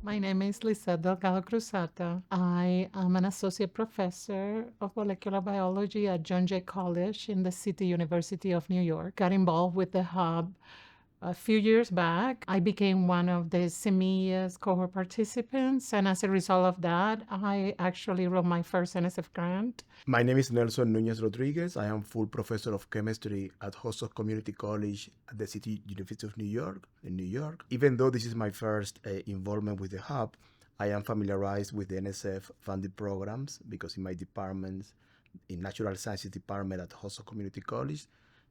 My name is Lissette Delgado-Cruzata. I am an associate professor of molecular biology at John Jay College in the City University of New York. Got involved with the hub a few years back. I became one of the Semillas cohort participants, and as a result of that, I actually wrote my first NSF grant. My name is Nelson Nunez Rodriguez. I am full professor of chemistry at Hostos Community College at the City University of New York, in New York. Even though this is my first involvement with the hub, I am familiarized with the NSF funded programs because in my departments, in Natural Sciences Department at Hostos Community College,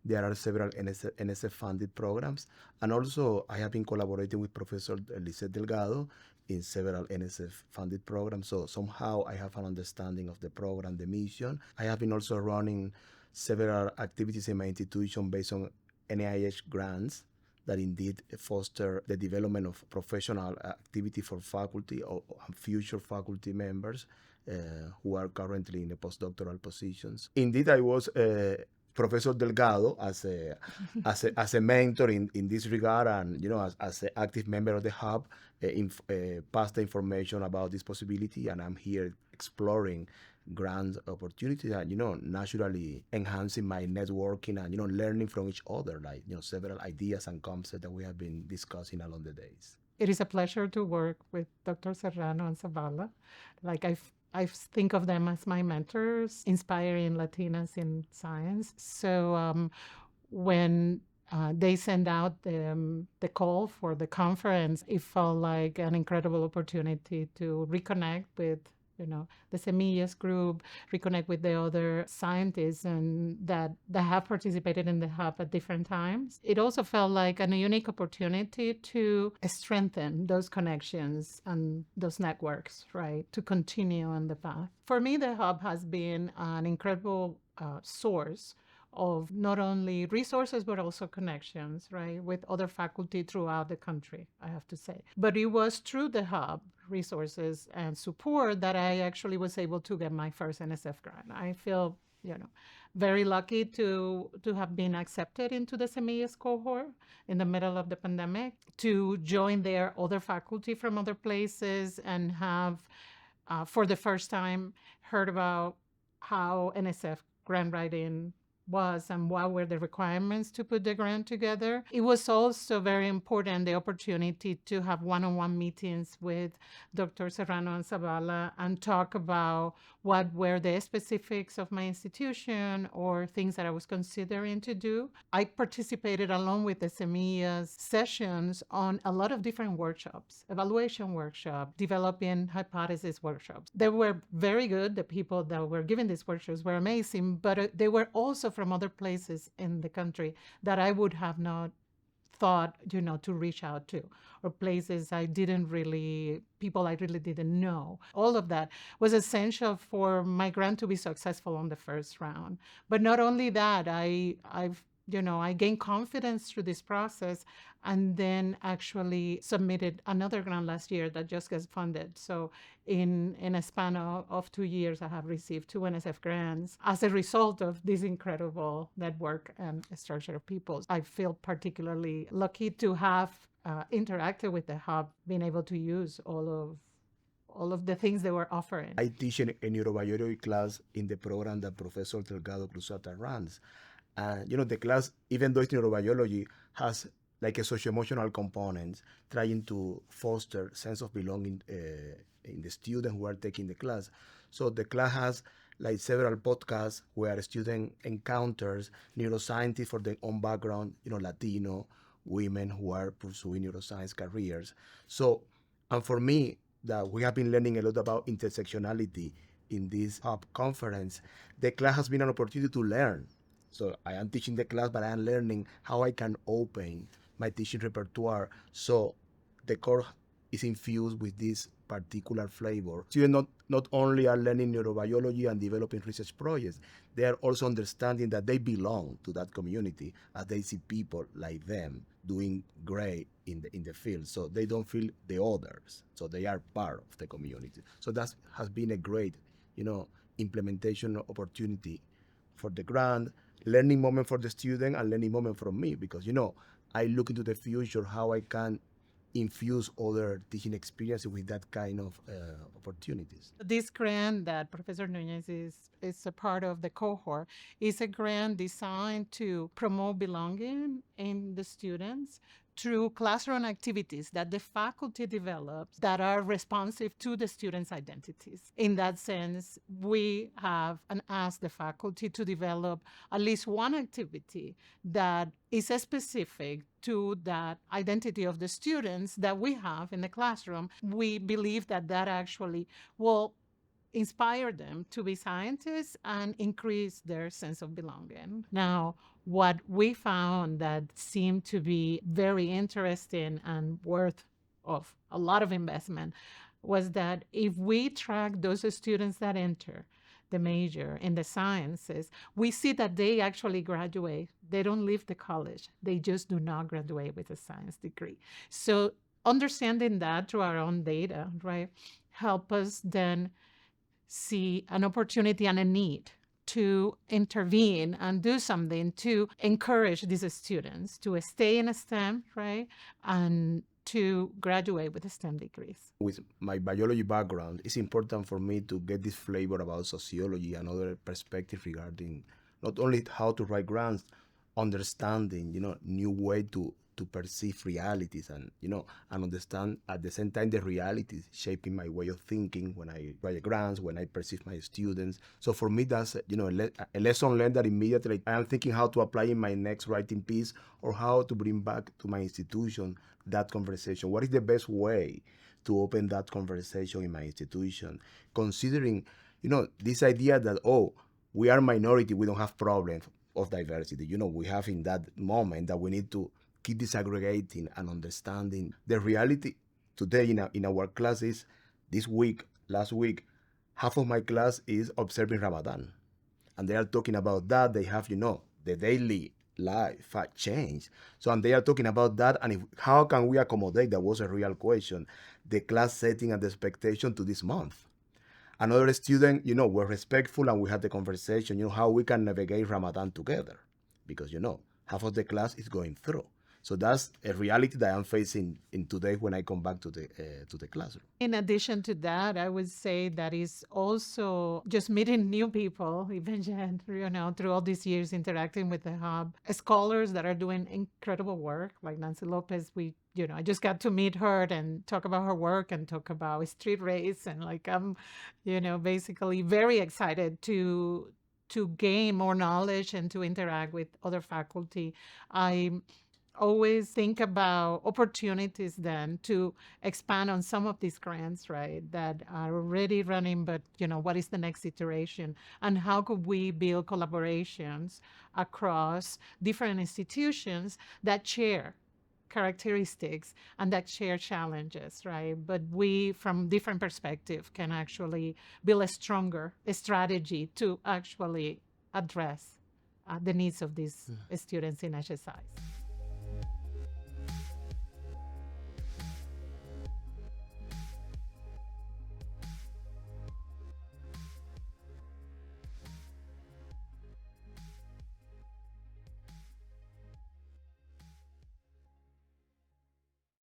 there are several NSF funded programs. And also, I have been collaborating with Professor Lissette Delgado in several NSF funded programs. So somehow I have an understanding of the program, the mission. I have been also running several activities in my institution based on NIH grants that indeed foster the development of professional activity for faculty or future faculty members who are currently in the postdoctoral positions. Indeed, I was Professor Delgado as a mentor in this regard, and as an active member of the hub, pass the information about this possibility, and I'm here exploring grant opportunities and naturally enhancing my networking and learning from each other, like several ideas and concepts that we have been discussing along the days. It is a pleasure to work with Dr. Serrano and Zavala. Like I think of them as my mentors, inspiring Latinas in science. So when they send out the call for the conference, it felt like an incredible opportunity to reconnect with the Semillas group, reconnect with the other scientists and that have participated in the hub at different times. It also felt like a unique opportunity to strengthen those connections and those networks, right, to continue on the path. For me, the hub has been an incredible source of not only resources but also connections, right, with other faculty throughout the country, I have to say. But it was through the hub resources and support that I actually was able to get my first NSF grant. I feel, very lucky to have been accepted into the Semillas cohort in the middle of the pandemic, to join there other faculty from other places and have, for the first time, heard about how NSF grant writing was and what were the requirements to put the grant together. It was also very important, the opportunity to have one-on-one meetings with Dr. Serrano and Zavala and talk about what were the specifics of my institution or things that I was considering to do. I participated along with the Semillas sessions on a lot of different workshops, evaluation workshop, developing hypothesis workshops. They were very good. The people that were giving these workshops were amazing, but they were also from other places in the country that I would have not thought, to reach out to, or places people I really didn't know. All of that was essential for my grant to be successful on the first round. But not only that, I gained confidence through this process and then actually submitted another grant last year that just gets funded. So in a span of 2 years, I have received 2 NSF grants as a result of this incredible network and structure of people. I feel particularly lucky to have interacted with the hub, being able to use all of the things they were offering. I teach a neurobiology class in the program that Professor Delgado-Cruzata runs. And the class, even though it's neurobiology, has like a socio-emotional component, trying to foster sense of belonging in the students who are taking the class. So the class has like several podcasts where a student encounters neuroscientists for their own background, Latino women who are pursuing neuroscience careers. So, and for me, that we have been learning a lot about intersectionality in this hub conference, the class has been an opportunity to learn. So I am teaching the class, but I am learning how I can open my teaching repertoire so the course is infused with this particular flavor. Students not only are learning neurobiology and developing research projects, they are also understanding that they belong to that community as they see people like them doing great in the field. So they don't feel the others. So they are part of the community. So that has been a great, implementation opportunity for the grant, learning moment for the student and learning moment from me, because I look into the future how I can infuse other teaching experiences with that kind of opportunities. This grant that Professor Nunez is a part of the cohort is a grant designed to promote belonging in the students through classroom activities that the faculty develops that are responsive to the students' identities. In that sense, we have asked the faculty to develop at least one activity that is specific to that identity of the students that we have in the classroom. We believe that that actually will inspire them to be scientists and increase their sense of belonging. Now, what we found that seemed to be very interesting and worth of a lot of investment was that if we track those students that enter the major in the sciences, we see that they actually graduate. They don't leave the college. They just do not graduate with a science degree. So understanding that through our own data, right, help us then see an opportunity and a need to intervene and do something to encourage these students to stay in STEM, right, and to graduate with STEM degrees. With my biology background, it's important for me to get this flavor about sociology and other perspectives regarding not only how to write grants, understanding, new way to perceive realities and, and understand at the same time the realities shaping my way of thinking when I write grants, when I perceive my students. So for me, that's, a lesson learned that immediately I am thinking how to apply in my next writing piece or how to bring back to my institution that conversation. What is the best way to open that conversation in my institution? Considering, this idea that, we are minority, we don't have problems of diversity. We have in that moment that we need to keep disaggregating and understanding the reality. Today in our classes, last week, half of my class is observing Ramadan. And they are talking about that. They have, the daily life change. So, and they are talking about that. And how can we accommodate, that was a real question, the class setting and the expectation to this month. Another student, were respectful and we had the conversation, how we can navigate Ramadan together. Because, half of the class is going through. So that's a reality that I'm facing in today when I come back to the classroom. In addition to that, I would say that is also just meeting new people, even through all these years interacting with the hub, scholars that are doing incredible work, like Nancy Lopez. I just got to meet her and talk about her work and talk about street race, and I'm, basically very excited to gain more knowledge and to interact with other faculty. I always think about opportunities then to expand on some of these grants, right, that are already running, but what is the next iteration and how could we build collaborations across different institutions that share characteristics and that share challenges, right? But we, from different perspectives, can actually build a stronger strategy to actually address the needs of these students in HSIs.